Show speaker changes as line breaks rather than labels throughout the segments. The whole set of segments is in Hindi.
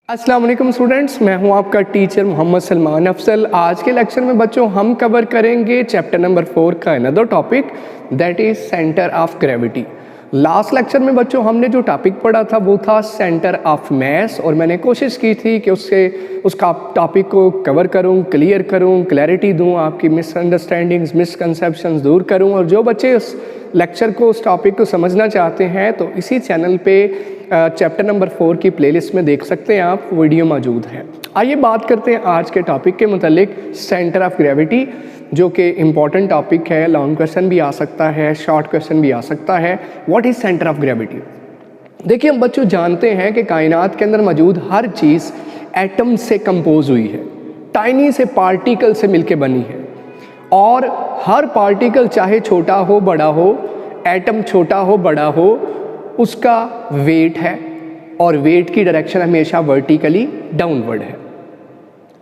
अस्सलाम वालेकुम स्टूडेंट्स, मैं हूं आपका टीचर मोहम्मद सलमान अफजल। आज के लेक्चर में बच्चों हम कवर करेंगे चैप्टर नंबर 4 का another topic that is centre of gravity. Last lecture में बच्चों हमने जो टॉपिक पढ़ा था वो था सेंटर ऑफ मास, और मैंने कोशिश की थी कि उसका टॉपिक को कवर करूं, क्लियर करूं, क्लैरिटी दूं, आपकी मिसअंडरस्टैंडिंग्स, मिसकंसेप्शंस दूर करूं। और जो बच्चे उस लेक्चर को, उस टॉपिक को समझना चाहते हैं तो इसी चैनल पे चैप्टर नंबर 4 की प्लेलिस्ट में देख सकते हैं आप, वीडियो मौजूद है। आइए बात करते हैं आज के टॉपिक के मुतालिक, सेंटर ऑफ ग्रेविटी, जो कि इम्पॉर्टेंट टॉपिक है। लॉन्ग क्वेश्चन भी आ सकता है, शॉर्ट क्वेश्चन भी आ सकता है। What is centre of gravity? देखिए, हम बच्चों जानते हैं कि कायनात के अंदर मौजूद हर चीज़ एटम से कंपोज हुई है, टाइनी से पार्टिकल से मिलके बनी है। और हर पार्टिकल चाहे छोटा हो बड़ा हो, एटम छोटा हो बड़ा हो, उसका वेट है, और वेट की डायरेक्शन हमेशा वर्टिकली डाउनवर्ड है।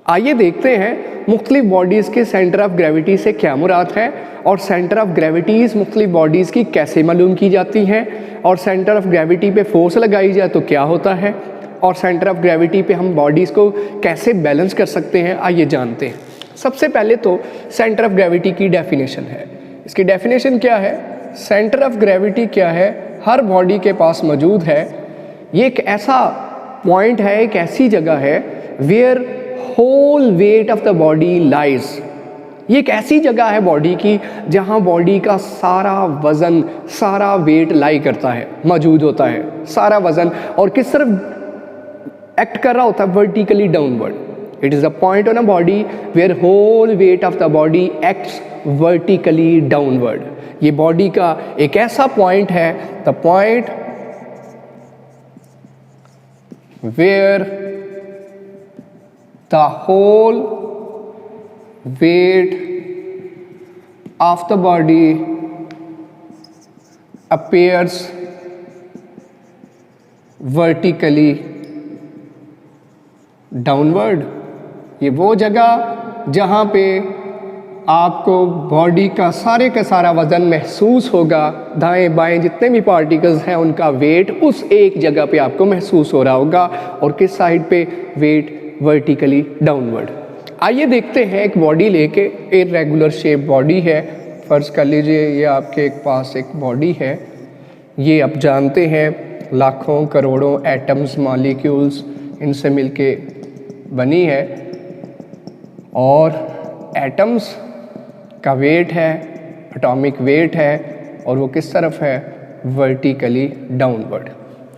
आइए देखते हैं मुख्तलिफ बॉडीज़ के सेंटर ऑफ ग्रेविटी से क्या मुराद है, और सेंटर ऑफ ग्रेविटीज़ मुख्तलिफ बॉडीज़ की कैसे मालूम की जाती हैं, और सेंटर ऑफ ग्रेविटी पे फोर्स लगाई जाए तो क्या होता है, और सेंटर ऑफ ग्रेविटी पे हम बॉडीज़ को कैसे बैलेंस कर सकते हैं। आइए जानते हैं। सबसे पहले तो सेंटर ऑफ ग्रेविटी की डेफिनेशन है। इसकी डेफिनेशन क्या है? सेंटर ऑफ ग्रेविटी क्या है? हर बॉडी के पास मौजूद है। ये एक ऐसा पॉइंट है, एक ऐसी जगह है where whole weight of the body lies. ये एक ऐसी जगह है बॉडी की जहाँ बॉडी का सारा वज़न, सारा वेट लाई करता है, मौजूद होता है सारा वज़न। और किस तरफ एक्ट कर रहा होता है? Vertically downward. It is a point on a body where whole weight of the body acts vertically downward. ये बॉडी का एक ऐसा पॉइंट है, the point where the whole weight of the body appears vertically downward। ये वो जगह जहाँ पे आपको बॉडी का सारा वज़न महसूस होगा। दाएं बाएं जितने भी पार्टिकल्स हैं उनका वेट उस एक जगह पे आपको महसूस हो रहा होगा, और किस साइड पे? Weight vertically downward. आइए देखते हैं एक बॉडी लेके, इर्रेगुलर शेप बॉडी है। फ़र्ज़ कर लीजिए ये आपके पास एक बॉडी है। ये आप जानते हैं लाखों करोड़ों एटम्स, मॉलिक्यूल्स इनसे मिलके बनी है, और एटम्स का वेट है, एटॉमिक वेट है, और वो किस तरफ है? Vertically downward.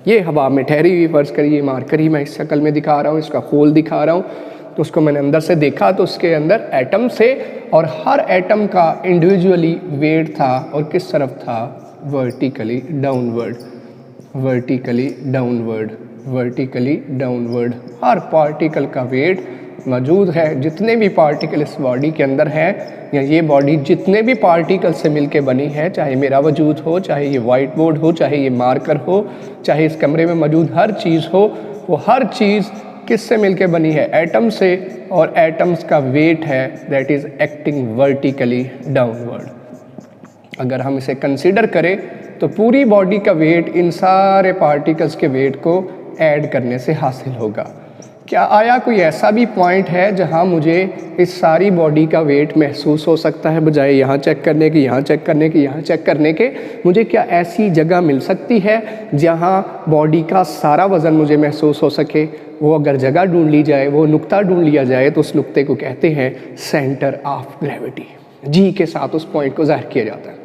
ये हवा में ठहरी हुई, फ़र्ज़ करिए मार्कर ही मैं इस शक्ल में दिखा रहा हूँ, इसका होल दिखा रहा हूँ। तो उसको मैंने अंदर से देखा तो उसके अंदर एटम से, और हर एटम का इंडिविजुअली वेट था, और किस तरफ था? Vertically downward, vertically downward, vertically downward. हर पार्टिकल का वेट मौजूद है। जितने भी पार्टिकल इस बॉडी के अंदर हैं, या ये बॉडी जितने भी पार्टिकल से मिलके बनी है, चाहे मेरा वजूद हो, चाहे ये वाइट बोर्ड हो, चाहे ये मार्कर हो, चाहे इस कमरे में मौजूद हर चीज़ हो, वो हर चीज़ किससे मिलके बनी है? एटम से, और एटम्स का वेट है that is acting vertically downward. अगर हम इसे कंसिडर करें तो पूरी बॉडी का वेट इन सारे पार्टिकल्स के वेट को ऐड करने से हासिल होगा। क्या आया कोई ऐसा भी पॉइंट है जहां मुझे इस सारी बॉडी का वेट महसूस हो सकता है? बजाय यहाँ चेक करने के, यहाँ चेक करने के, यहाँ चेक करने के, मुझे क्या ऐसी जगह मिल सकती है जहां बॉडी का सारा वज़न मुझे महसूस हो सके? वो अगर जगह ढूंढ ली जाए, वो नुक्ता ढूंढ लिया जाए, तो उस नुक्ते को कहते हैं सेंटर ऑफ ग्रेविटी। जी के साथ उस पॉइंट को ज़ाहिर किया जाता है।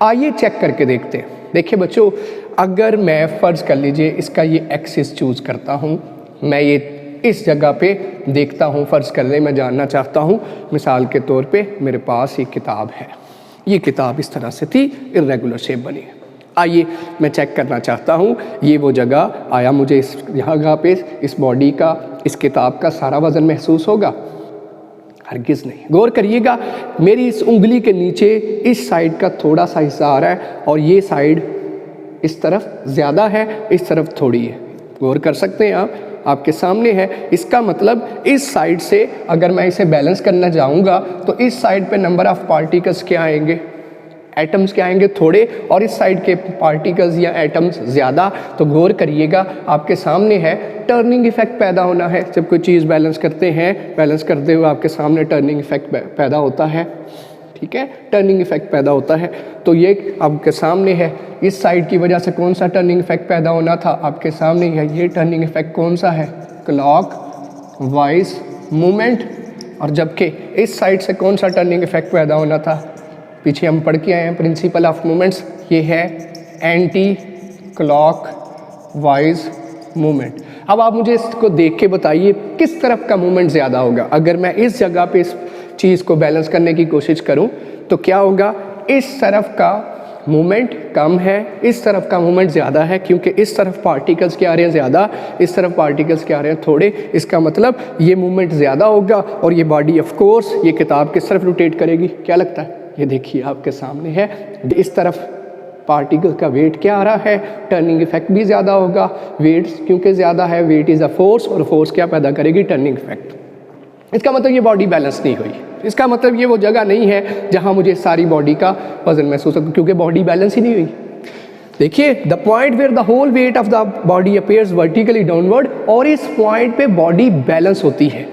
आइए चेक करके देखते हैं। देखिए बच्चों, अगर मैं फ़र्ज़ कर लीजिए इसका ये एक्सिस चूज़ करता हूँ, मैं ये इस जगह पे देखता हूँ, फ़र्ज़ कर लें मैं जानना चाहता हूँ, मिसाल के तौर पे मेरे पास ये किताब है। ये किताब इस तरह से थी, इर्रेगुलर शेप बनी है। आइए मैं चेक करना चाहता हूँ ये वो जगह, आया मुझे इस जगह पे इस बॉडी का, इस किताब का सारा वज़न महसूस होगा? हरगिज़ नहीं। गौर करिएगा, मेरी इस उंगली के नीचे इस साइड का थोड़ा सा हिस्सा आ रहा है, और ये साइड इस तरफ ज़्यादा है, इस तरफ थोड़ी है। गौर कर सकते हैं आप, आपके सामने है। इसका मतलब इस साइड से अगर मैं इसे बैलेंस करना चाहूँगा तो इस साइड पे नंबर ऑफ़ पार्टिकल्स क्या आएंगे? एटम्स क्या आएंगे? थोड़े, और इस साइड के पार्टिकल्स या एटम्स ज़्यादा। तो गौर करिएगा, आपके सामने है टर्निंग इफेक्ट पैदा होना है। जब कोई चीज़ बैलेंस करते हैं, बैलेंस करते हुए आपके सामने टर्निंग इफेक्ट पैदा होता है, ठीक है, टर्निंग इफेक्ट पैदा होता है। तो ये आपके सामने है, इस साइड की वजह से कौन सा टर्निंग इफेक्ट पैदा होना था? आपके सामने है, ये टर्निंग इफेक्ट कौन सा है? Clock wise movement. और जबकि इस साइड से कौन सा टर्निंग इफेक्ट पैदा होना था? पीछे हम पढ़ के आए हैं प्रिंसिपल ऑफ मूवमेंट्स, ये है एंटी क्लॉक वाइज मूवमेंट। अब आप मुझे इसको देख के बताइए किस तरफ का मूवमेंट ज़्यादा होगा। अगर मैं इस जगह पे इस चीज़ को बैलेंस करने की कोशिश करूं तो क्या होगा? इस तरफ का मूवमेंट कम है, इस तरफ का मूवमेंट ज़्यादा है, क्योंकि इस तरफ पार्टिकल्स क्या आ रहे हैं? ज़्यादा, इस तरफ पार्टिकल्स क्या आ रहे हैं? थोड़े। इसका मतलब ये मूवमेंट ज़्यादा होगा और ये बॉडी ऑफ कोर्स ये किताब किस तरफ रोटेट करेगी? क्या लगता है? ये देखिए आपके सामने है, इस तरफ पार्टिकल का वेट क्या आ रहा है? टर्निंग इफेक्ट भी ज़्यादा होगा। वेट क्योंकि ज़्यादा है, वेट इज़ अ फोर्स, और फोर्स क्या पैदा करेगी? Turning effect. इसका मतलब ये बॉडी बैलेंस नहीं हुई। इसका मतलब ये वो जगह नहीं है जहां मुझे सारी बॉडी का वजन महसूस हो, क्योंकि बॉडी बैलेंस ही नहीं हुई। देखिए, the point where the whole weight of the body appears vertically downward, और इस पॉइंट पे बॉडी बैलेंस होती है।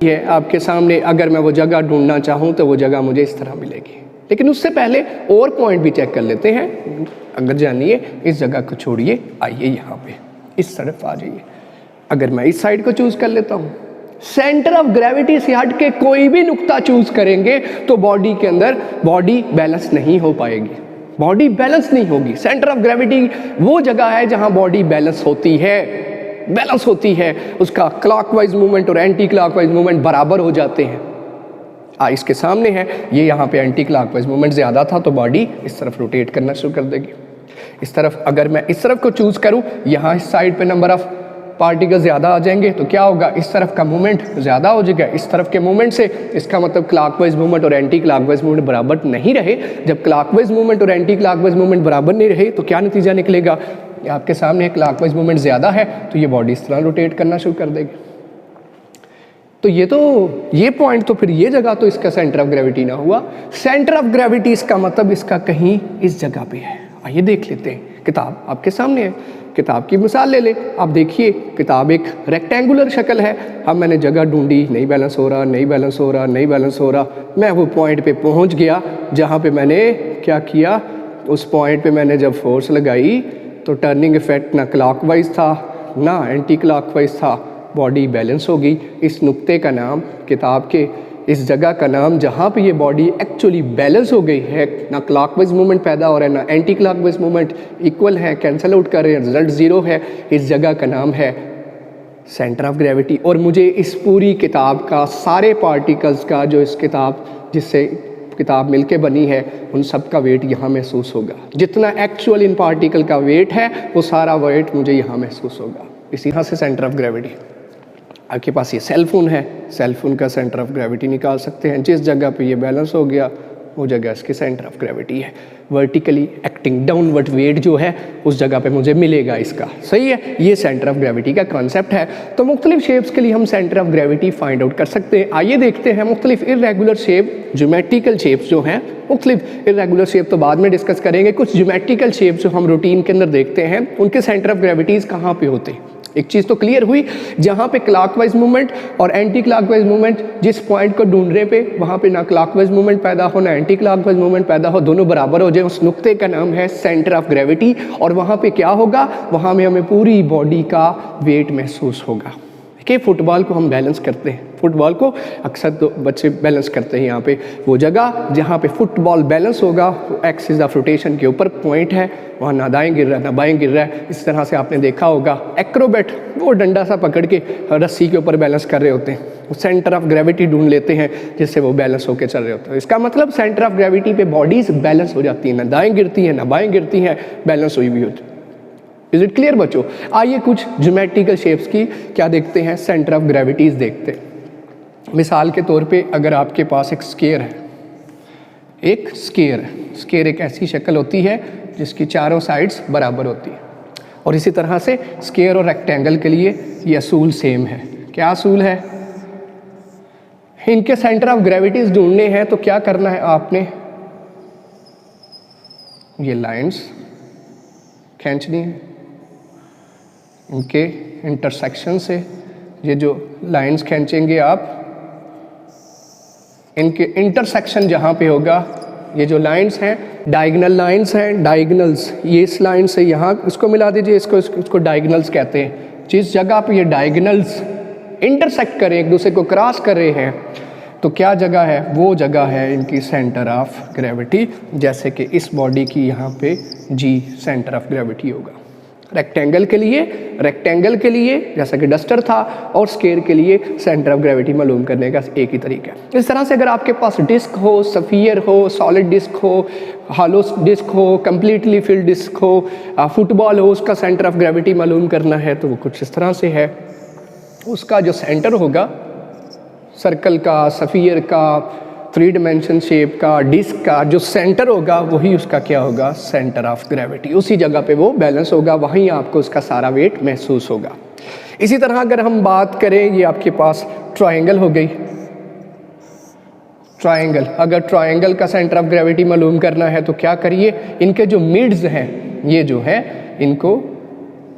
ये आपके सामने, अगर मैं वो जगह ढूंढना चाहूँ तो वो जगह मुझे इस तरह मिलेगी। लेकिन उससे पहले और पॉइंट भी चेक कर लेते हैं। अगर जानिए, इस जगह को छोड़िए, आइए यहाँ पे इस तरफ आ जाइए। अगर मैं इस साइड को चूज कर लेता हूँ, सेंटर ऑफ ग्रेविटी से हट के कोई भी नुक्ता चूज करेंगे तो बॉडी के अंदर बॉडी बैलेंस नहीं हो पाएगी, बॉडी बैलेंस नहीं होगी। सेंटर ऑफ ग्रेविटी वो जगह है जहां बॉडी बैलेंस होती है, बैलेंस होती है। उसका क्लॉकवाइज मूवमेंट और एंटी क्लॉकवाइज मूवमेंट बराबर हो जाते हैं। इसके सामने है, ये यहाँ पे एंटी क्लॉकवाइज मूवमेंट ज़्यादा था तो बॉडी इस तरफ रोटेट करना शुरू कर देगी। इस तरफ, अगर मैं इस तरफ को चूज करूँ, यहाँ इस साइड पे नंबर ऑफ पार्टिकल ज़्यादा आ जाएंगे तो क्या होगा? इस तरफ का मूवमेंट ज़्यादा हो जाएगा। इस तरफ के मूवमेंट से इसका मतलब क्लॉकवाइज मूवमेंट और एंटी क्लॉकवाइज मूवमेंट बराबर नहीं रहे। जब क्लॉकवाइज मूवमेंट और एंटी क्लॉकवाइज मूवमेंट बराबर नहीं रहे तो क्या नतीजा निकलेगा? आपके सामने क्लॉकवाइज मूवमेंट ज़्यादा है तो ये बॉडी इस तरह रोटेट करना शुरू कर देगी। तो ये पॉइंट, तो फिर ये जगह तो इसका सेंटर ऑफ ग्रेविटी ना हुआ। सेंटर ऑफ ग्रेविटी इसका मतलब इसका कहीं इस जगह पे है। आइए देख लेते हैं, किताब आपके सामने है, किताब की मिसाल ले ले। आप देखिए, किताब एक रेक्टेंगुलर शक्ल है। अब मैंने जगह ढूंढी, नहीं बैलेंस हो रहा, नहीं बैलेंस हो रहा, नहीं बैलेंस हो रहा। मैं वो पॉइंट पे पहुंच गया जहां पे मैंने क्या किया, उस पॉइंट पे मैंने जब फोर्स लगाई तो टर्निंग इफेक्ट ना क्लॉकवाइज था ना एंटी क्लॉकवाइज था, बॉडी बैलेंस हो गई। इस नुक्ते का नाम, किताब के इस जगह का नाम जहाँ पे ये बॉडी एक्चुअली बैलेंस हो गई है, ना क्लॉकवाइज मूवमेंट पैदा हो रहा है ना एंटी क्लॉकवाइज मूवमेंट, इक्वल है, कैंसिल आउट कर रहे हैं, रिजल्ट ज़ीरो है, इस जगह का नाम है सेंटर ऑफ ग्रेविटी। और मुझे इस पूरी किताब का, सारे पार्टिकल्स का, जो इस किताब जिससे किताब मिलके बनी है, उन सब का वेट यहाँ महसूस होगा। जितना एक्चुअल इन पार्टिकल का वेट है वो सारा वेट मुझे यहाँ महसूस होगा। इसी तरह से सेंटर ऑफ ग्रेविटी, आपके पास ये सेल फोन है, सेल फोन का सेंटर ऑफ ग्रेविटी निकाल सकते हैं। जिस जगह पे ये बैलेंस हो गया वो जगह इसकी सेंटर ऑफ ग्रेविटी है। वर्टिकली एक्टिंग डाउनवर्ड वेट जो है उस जगह पे मुझे मिलेगा इसका, सही है। ये सेंटर ऑफ ग्रेविटी का कॉन्सेप्ट है। तो मुख्तलिफ शेप्स के लिए हम centre of gravity find out कर सकते हैं। आइए देखते हैं मुख्तलिफ इर्रेगुलर शेप, ज्योमेट्रिकल शेप्स जो हैं, मुख्तलिफ इर्रेगुलर शेप तो बाद में डिस्कस करेंगे। कुछ ज्योमेट्रिकल शेप जो हम रूटीन के अंदर देखते हैं उनके सेंटर ऑफ ग्रेविटीज़ कहाँ पे होते हैं। एक चीज़ तो क्लियर हुई, जहाँ पे क्लॉकवाइज मूवमेंट और एंटी क्लॉकवाइज मूवमेंट, जिस पॉइंट को ढूंढने पे वहाँ पे ना क्लॉकवाइज मूवमेंट पैदा हो ना एंटी क्लॉकवाइज मूवमेंट पैदा हो, दोनों बराबर हो जाए, उस नुक्ते का नाम है सेंटर ऑफ ग्रेविटी। और वहाँ पे क्या होगा, वहाँ में हमें पूरी बॉडी का वेट महसूस होगा। कि फुटबॉल को हम बैलेंस करते हैं, फुटबॉल को अक्सर तो बच्चे बैलेंस करते हैं। यहाँ पे वो जगह जहाँ पे फुटबॉल बैलेंस होगा, एक्सिस ऑफ रोटेशन के ऊपर पॉइंट है, वहाँ ना दाएं गिर रहा है ना बाएं गिर रहा है। इस तरह से आपने देखा होगा एक्रोबैट वो डंडा सा पकड़ के रस्सी के ऊपर बैलेंस कर रहे होते हैं, वो सेंटर ऑफ ग्रेविटी ढूंढ लेते हैं जिससे वो बैलेंस होकर चल रहे होते हैं। इसका मतलब सेंटर ऑफ ग्रेविटी पे बॉडीज बैलेंस हो जाती हैं, ना दाएँ गिरती हैं ना बाएँ गिरती हैं, बैलेंस हुई हुई होती है। इज इट क्लियर बच्चों? आइए कुछ ज्योमेट्रिकल शेप्स की क्या देखते हैं, सेंटर ऑफ ग्रेविटीज देखते हैं। मिसाल के तौर पे अगर आपके पास एक स्केयर है, एक स्केयर है, स्केयर एक ऐसी शक्ल होती है जिसकी चारों साइड्स बराबर होती है। और इसी तरह से स्केयर और रेक्टेंगल के लिए ये असूल सेम है। क्या असूल है? इनके सेंटर ऑफ ग्रेविटीज ढूंढने हैं तो क्या करना है आपने, ये लाइंस खींचनी है, इनके इंटरसेक्शन से ये जो लाइंस खींचेंगे आप, इनके इंटरसेक्शन जहाँ पे होगा, ये जो लाइंस हैं डायगोनल लाइंस हैं, डायगोनल्स, ये इस लाइन से यहाँ इसको मिला दीजिए, इसको डायगोनल्स कहते हैं। जिस जगह पे ये डायगोनल्स इंटरसेक्ट करें, एक दूसरे को क्रॉस कर रहे हैं, तो क्या जगह है, वो जगह है इनकी सेंटर ऑफ ग्रेविटी। जैसे कि इस बॉडी की यहाँ पे जी सेंटर ऑफ ग्रेविटी होगा। रेक्टेंगल के लिए जैसा कि डस्टर था, और स्क्वायर के लिए सेंटर ऑफ ग्रेविटी मालूम करने का एक ही तरीका है। इस तरह से अगर आपके पास डिस्क हो, स्फीयर हो, सॉलिड डिस्क हो, हॉलो डिस्क हो, कंप्लीटली फिल्ड डिस्क हो, फुटबॉल हो, उसका सेंटर ऑफ ग्रेविटी मालूम करना है तो वो कुछ इस तरह से है। उसका जो सेंटर होगा, सर्कल का, स्फीयर का, 3 डायमेंशन शेप का, डिस्क का जो सेंटर होगा, वही उसका क्या होगा, सेंटर ऑफ ग्रेविटी। उसी जगह पे वो बैलेंस होगा, वहीं आपको उसका सारा वेट महसूस होगा। इसी तरह अगर हम बात करें, ये आपके पास ट्रायंगल हो गई। ट्रायंगल, अगर ट्रायंगल का सेंटर ऑफ ग्रेविटी मालूम करना है तो क्या करिए, इनके जो मिड्स हैं, ये जो है इनको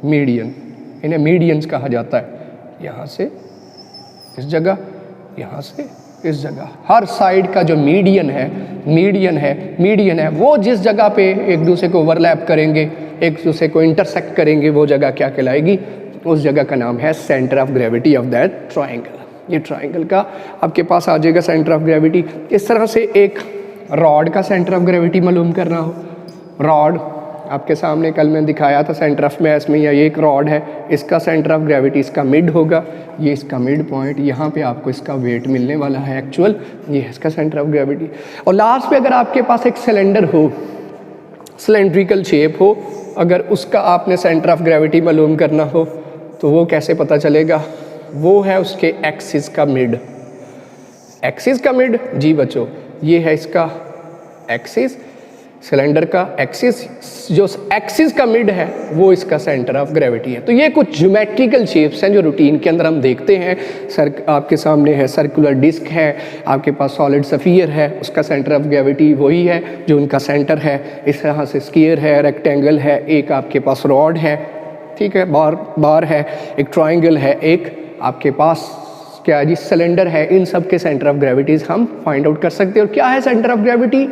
मीडियन, इन्हें मीडियंस कहा जाता है। यहाँ से इस जगह, यहाँ से इस जगह, हर साइड का जो मीडियन है, वो जिस जगह पे एक दूसरे को ओवरलैप करेंगे, एक दूसरे को इंटरसेक्ट करेंगे, वो जगह क्या कहलाएगी, उस जगह का नाम है centre of gravity of that triangle. ये ट्रायंगल का आपके पास आ जाएगा सेंटर ऑफ ग्रेविटी। इस तरह से एक रॉड का सेंटर ऑफ ग्रेविटी मालूम करना हो, रॉड आपके सामने कल मैं दिखाया था सेंटर ऑफ मास में, या ये एक रॉड है, इसका सेंटर ऑफ ग्रेविटी इसका मिड होगा, ये इसका मिड पॉइंट, यहाँ पे आपको इसका वेट मिलने वाला है एक्चुअल, ये है इसका सेंटर ऑफ ग्रेविटी। और लास्ट पे अगर आपके पास एक सिलेंडर हो, सिलेंड्रिकल शेप हो, अगर उसका आपने सेंटर ऑफ ग्रेविटी मालूम करना हो तो वो कैसे पता चलेगा, वो है उसके एक्सिस का मिड। एक्सिस का मिड, जी बच्चों, ये है इसका एक्सिस, सिलेंडर का एक्सिस, जो एक्सिस का मिड है वो इसका सेंटर ऑफ ग्रेविटी है। तो ये कुछ ज्योमेट्रिकल शेप्स हैं जो रूटीन के अंदर हम देखते हैं। आपके सामने है सर्कुलर डिस्क है, आपके पास सॉलिड स्फीयर है, उसका सेंटर ऑफ ग्रेविटी वही है जो उनका सेंटर है। इस तरह से स्क्वायर है, रेक्टेंगल है, एक आपके पास रॉड है, ठीक है, बार है, एक ट्रायंगल है, एक आपके पास क्या जी सिलेंडर है। इन सब के सेंटर ऑफ ग्रेविटीज हम फाइंड आउट कर सकते हैं। और क्या है centre of gravity,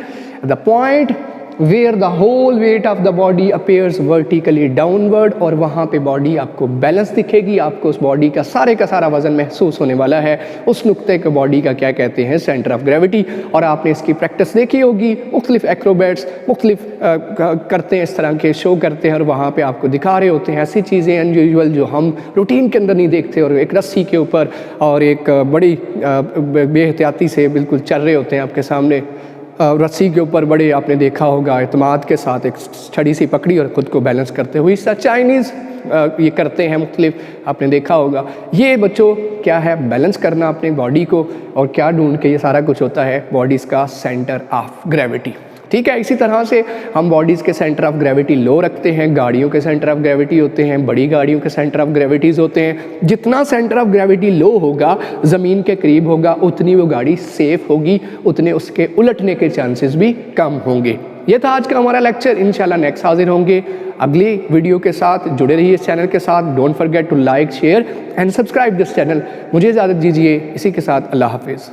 the point where the whole weight of the body appears vertically downward, और वहाँ पे बॉडी आपको बैलेंस दिखेगी, आपको उस बॉडी का सारा वजन महसूस होने वाला है। उस नुक्ते को बॉडी का क्या कहते हैं, सेंटर ऑफ ग्रेविटी। और आपने इसकी प्रैक्टिस देखी होगी, मुख्तलिफ एक्रोबैट्स मुख्तलिफ करते हैं, इस तरह के शो करते हैं और वहाँ पे आपको दिखा रहे होते हैं ऐसी चीज़ें अनयूजुअल जो हम रूटीन के अंदर नहीं देखते, और एक रस्सी के ऊपर और एक बड़ी बेहतियाती से बिल्कुल चल रहे होते हैं आपके सामने, रस्सी के ऊपर बड़े आपने देखा होगा एतमाद के साथ एक छड़ी सी पकड़ी और ख़ुद को बैलेंस करते हुए। इसका चाइनीज़ ये करते हैं मुख्तलिफ, आपने देखा होगा। ये बच्चों क्या है, बैलेंस करना अपनी बॉडी को, और क्या ढूंढ के ये सारा कुछ होता है, बॉडीज़ का सेंटर ऑफ ग्रेविटी। ठीक है, इसी तरह से हम बॉडीज़ के सेंटर ऑफ ग्रेविटी लो रखते हैं, गाड़ियों के सेंटर ऑफ ग्रेविटी होते हैं, बड़ी गाड़ियों के सेंटर ऑफ ग्रेविटीज़ होते हैं। जितना सेंटर ऑफ ग्रेविटी लो होगा, ज़मीन के करीब होगा, उतनी वो गाड़ी सेफ होगी, उतने उसके उलटने के चांसेस भी कम होंगे। ये था आज का हमारा लेक्चर। इंशाल्लाह नेक्स्ट हाजिर होंगे अगली वीडियो के साथ। जुड़े रहिए इस चैनल के साथ। Don't forget to like, share and subscribe this channel. मुझे इजाज़त दीजिए इसी के साथ, अल्लाह हाफिज़।